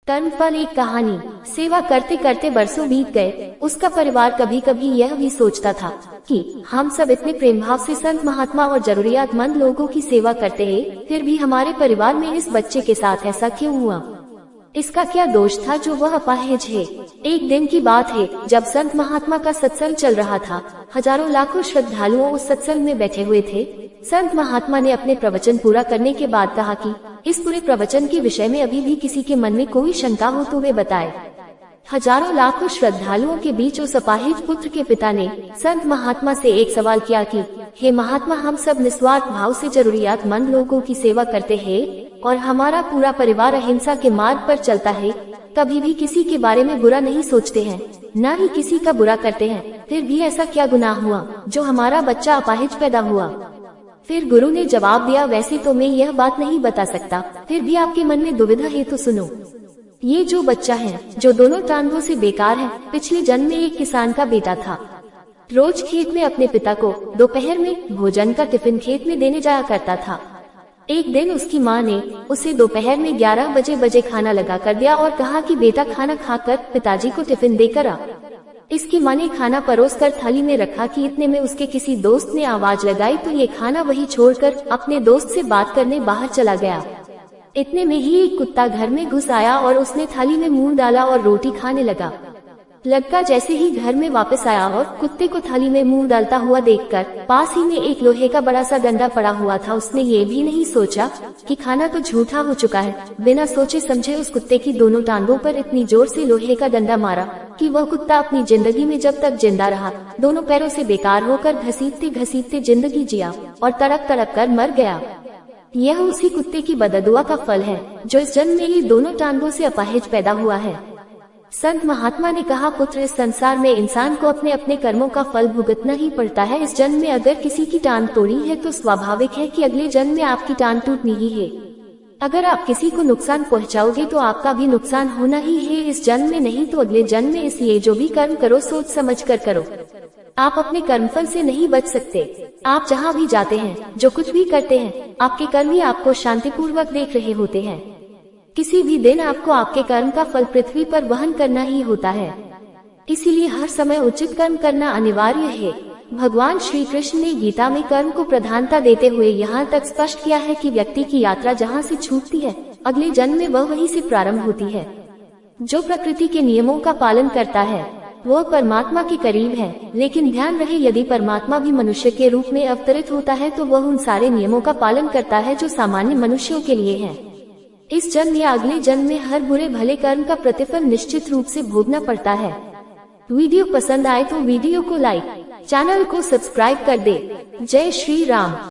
कर्मफल एक कहानी। सेवा करते करते बरसों बीत गए। उसका परिवार कभी कभी यह भी सोचता था कि हम सब इतने प्रेम भाव से संत महात्मा और जरूरियातमंद लोगों की सेवा करते हैं, फिर भी हमारे परिवार में इस बच्चे के साथ ऐसा क्यों हुआ? इसका क्या दोष था जो वह अपाहिज है? एक दिन की बात है जब संत महात्मा का सत्संग चल रहा था। हजारों लाखों श्रद्धालुओं उस सत्संग में बैठे हुए थे। संत महात्मा ने अपने प्रवचन पूरा करने के बाद कहा कि इस पूरे प्रवचन के विषय में अभी भी किसी के मन में कोई शंका हो तो वे बताए। हजारों लाखों श्रद्धालुओं के बीच उस अपाहिज पुत्र के पिता ने संत महात्मा से एक सवाल किया कि हे महात्मा, हम सब निस्वार्थ भाव से जरूरियातमंद लोगों की सेवा करते हैं और हमारा पूरा परिवार अहिंसा के मार्ग पर चलता है, कभी भी किसी के बारे में बुरा नहीं सोचते हैं, न ही किसी का बुरा करते हैं, फिर भी ऐसा क्या गुनाह हुआ जो हमारा बच्चा अपाहिज पैदा हुआ? फिर गुरु ने जवाब दिया, वैसे तो मैं यह बात नहीं बता सकता, फिर भी आपके मन में दुविधा है तो सुनो। ये जो बच्चा है जो दोनों टांगों से बेकार है, पिछले जन्म में एक किसान का बेटा था। रोज खेत में अपने पिता को दोपहर में भोजन का टिफिन खेत में देने जाया करता था। एक दिन उसकी माँ ने उसे दोपहर में 11 बजे खाना लगा कर दिया और कहा कि बेटा खाना खाकर पिताजी को टिफिन देकर आ। इसकी माँ ने खाना परोसकर थाली में रखा कि इतने में उसके किसी दोस्त ने आवाज लगाई तो ये खाना वही छोड़कर अपने दोस्त से बात करने बाहर चला गया। इतने में ही एक कुत्ता घर में घुस आया और उसने थाली में मुंह डाला और रोटी खाने लगा। लड़का जैसे ही घर में वापस आया और कुत्ते को थाली में मुंह डालता हुआ देखकर पास ही में एक लोहे का बड़ा सा डंडा पड़ा हुआ था, उसने ये भी नहीं सोचा कि खाना तो झूठा हो चुका है। बिना सोचे समझे उस कुत्ते की दोनों टांगों पर इतनी जोर से लोहे का डंडा मारा कि वह कुत्ता अपनी जिंदगी में जब तक जिंदा रहा दोनों पैरों से बेकार होकर घसीटते घसीटते जिंदगी जिया और तड़प तड़प कर मर गया। यह उसी कुत्ते की बददुआ का फल है जो इस जन्म में ही दोनों टांगों से अपाहिज पैदा हुआ है। संत महात्मा ने कहा, पुत्र, इस संसार में इंसान को अपने अपने कर्मों का फल भुगतना ही पड़ता है। इस जन्म में अगर किसी की टांग तोड़ी है तो स्वाभाविक है कि अगले जन्म में आपकी टांग टूटनी ही है। अगर आप किसी को नुकसान पहुंचाओगे तो आपका भी नुकसान होना ही है, इस जन्म में नहीं तो अगले जन्म में। इसलिए जो भी कर्म करो सोच समझ कर करो। आप अपने कर्मफल से नहीं बच सकते। आप जहाँ भी जाते हैं, जो कुछ भी करते हैं, आपके कर्म ही आपको शांतिपूर्वक देख रहे होते हैं। किसी भी दिन आपको आपके कर्म का फल पृथ्वी पर वहन करना ही होता है। इसीलिए हर समय उचित कर्म करना अनिवार्य है। भगवान श्री कृष्ण ने गीता में कर्म को प्रधानता देते हुए यहाँ तक स्पष्ट किया है कि व्यक्ति की यात्रा जहाँ से छूटती है अगले जन्म में वह वहीं से प्रारंभ होती है। जो प्रकृति के नियमों का पालन करता है वह परमात्मा के करीब है, लेकिन ध्यान रहे यदि परमात्मा भी मनुष्य के रूप में अवतरित होता है तो वह उन सारे नियमों का पालन करता है जो सामान्य मनुष्यों के लिए है। इस जन्म या अगले जन्म में हर बुरे भले कर्म का प्रतिफल निश्चित रूप से भोगना पड़ता है। वीडियो पसंद आए तो वीडियो को लाइक, चैनल को सब्सक्राइब कर दे। जय श्री राम।